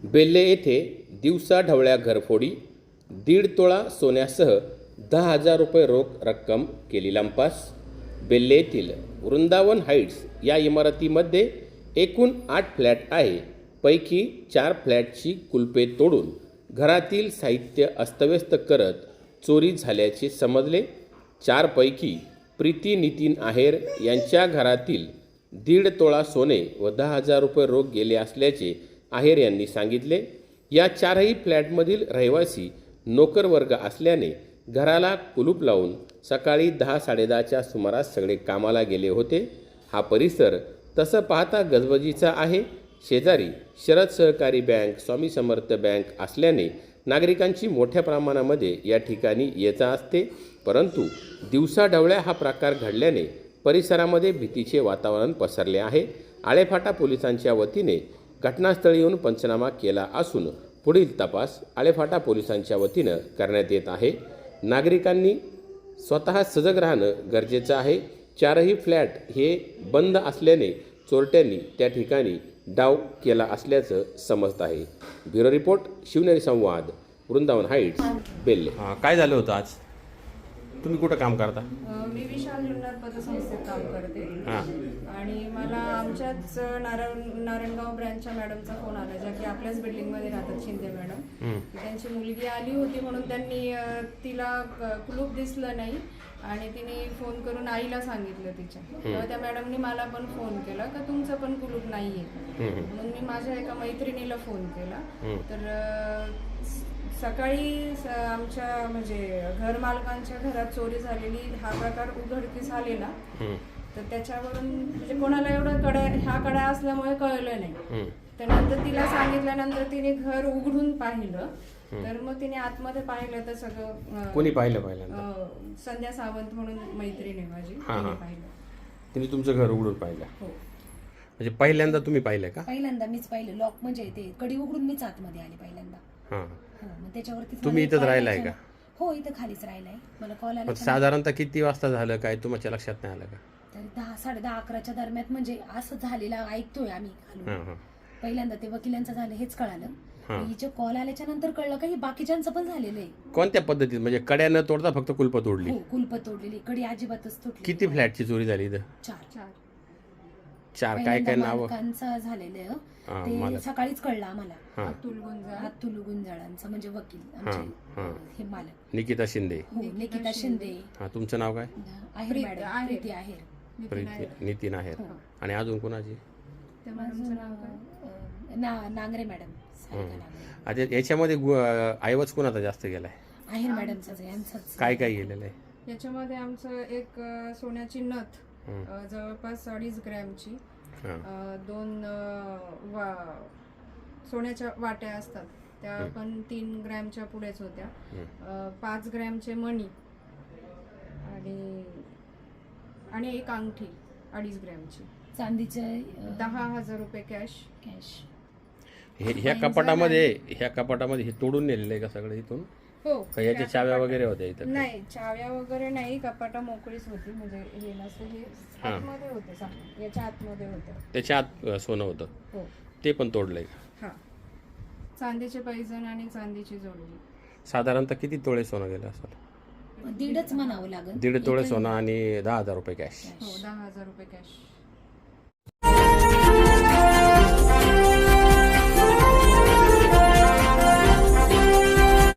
बेल्ले येथे दिवसा ढवळ्या घरफोडी, 1.5 तोळा सोन्यासह 10,000 रुपये रोख रक्कम केली लंपास. बेल्ले येथील वृंदावन हाईट्स या इमारतीमध्ये एकूण 8 फ्लॅट आहे. पैकी 4 फ्लॅटची कुलपे तोडून घरातील साहित्य अस्तव्यस्त करत चोरी झाल्याचे समजले. 4 पैकी प्रीती नितीन आहेर यांच्या घरातील 1.5 तोळा सोने व 10,000 रुपये रोख गेले असल्याचे आहेर यांनी सांगितले. या 4ही फ्लॅटमधील रहिवासी नोकर वर्ग असल्याने घराला कुलूप लावून सकाळी 10-10:30च्या सुमारास सगळे कामाला गेले होते. हा परिसर तसं पाहता गजबजीचा आहे. शेजारी शरद सहकारी बँक, स्वामी समर्थ बँक असल्याने नागरिकांची मोठ्या प्रमाणामध्ये या ठिकाणी ये-जा असते. परंतु दिवसाढवळ्या हा प्रकार घडल्याने परिसरामध्ये भीतीचे वातावरण पसरले आहे. आळेफाटा पोलिसांच्या वतीने घटनास्थळी येऊन पंचनामा केला असून पुढील तपास आळेफाटा पोलिसांच्या वतीनं करण्यात येत आहे. नागरिकांनी स्वतः सजग राहणं गरजेचं आहे. 4ही फ्लॅट हे बंद असल्याने चोरट्यांनी त्या ठिकाणी डाव केला असल्याचं समजत आहे. ब्युरो रिपोर्ट, शिवनेरी संवाद, वृंदावन हाईट्स, बेल्ले. काय झालं होतं आज? तुम्ही कुठं काम करता? मी विशाल जुन्नर पतसंस्थेत काम करते. आणि मला आमच्याच नारायणगाव ब्रँचच्या मॅडमचा फोन आला, ज्या की आपल्याच बिल्डिंगमध्ये राहतात, शिंदे मॅडम. त्यांची मुलगी आली होती म्हणून त्यांनी तिला कुलूप दिसलं नाही आणि तिने फोन करून आईला सांगितलं तिच्या. तेव्हा त्या मॅडमनी मला पण फोन केला का तुमचं पण कुलूप नाहीये. म्हणून मी माझ्या एका मैत्रिणीला फोन केला. तर सकाळी आमच्या म्हणजे घर मालकांच्या घरात चोरी झालेली हा प्रकार उघडकीस आलेला. तर त्याच्यावरून म्हणजे कोणाला एवढं ह्या कड्या असल्यामुळे कळलं नाही. त्यानंतर तिला सांगितल्यानंतर तिने घर उघडून पाहिलं. तर मग तिने आतमध्ये पाहिलं तर सगळं. कोणी पाहिलं? संध्या सावंत म्हणून मैत्रीण आहे माझी, तिने पाहिलं. तिने तुमचं घर उघडून पाहिलं? हो. म्हणजे पहिल्यांदा तुम्ही पाहिलं का? पहिल्यांदा मीच पाहिलं. लॉक म्हणजे ते कडी उघडून मीच आतमध्ये आले पहिल्यांदा. मग त्याच्यावरती तुम्ही इथंच राहिलाय का? हो, इथं खालीच राहिलाय. मला कॉल आला. साधारणतः किती वाजता झालं काय तुमच्या लक्षात नाही आलं का? तरी 10-10:30-11च्या दरम्यान म्हणजे असं झालेलं ऐकतोय आम्ही खालून. पहिल्यांदा ते वकिलांचं झालं हेच कळालं. हिचे कॉल आल्याच्या नंतर कळलं का हे बाकीच्यांचं पण झालेलं आहे. कोणत्या पद्धतीत? म्हणजे कड्या न तोडता फक्त कुलप तोडली? हो, कुलप तोडलेली, कडी अजिबातच तुटली. किती फ्लॅटची चोरी झाली इथं? 4. काय काय नाव? मालकांचं झालेलं ते सकाळीच कळलं आम्हाला. अतुल गुंजाळांचं म्हणजे वकील आमचे हे मालक. निकिता शिंदे. हो, निकिता शिंदे. तुमचं नाव काय? आहेर मॅडम, प्रीती आहेर. नितीन आहेर. आणि अजून कोणाची? नांगरे मॅडम. आता याच्यामध्ये ऐवज कोणाचा जास्त गेलाय? आहेर मॅडमचाच यांचाच. काय काय गेलेलं आहे याच्यामध्ये? आमचं एक सोन्याची नथ जवळपास 2.5 ग्रॅमची, 2 सोन्याच्या वाट्या असतात त्या पण 3 ग्रॅमच्या पुढेच होत्या. 5 ग्रॅमचे मणी आणि एक अंगठी 2.5 ग्रॅमची. चांदीचे 10,000 रुपये कॅश. ह्या कपाटामध्ये हे तोडून नेलेलं आहे का सगळं इथून? हो. याच्या चाव्या वगैरे होत्या इथं? नाही, चाव्या वगैरे नाही. कपाटा मोकळीच होती. म्हणजे हे नसतं, हे आतमध्ये होते, याच्या आतमध्ये होतं. त्याच्या आत सोनं होतं? हो. ते पण तोडलंय? हा. चांदीचे पैजण आणि चांदीची जोडली. साधारणतः किती तोळे सोनं गेलं असेल? 1.5 म्हणावं लागेल. 1.5 तोळे सोनं आणि 10,000 रुपये कॅश. हो, 10,000 रुपये कॅश.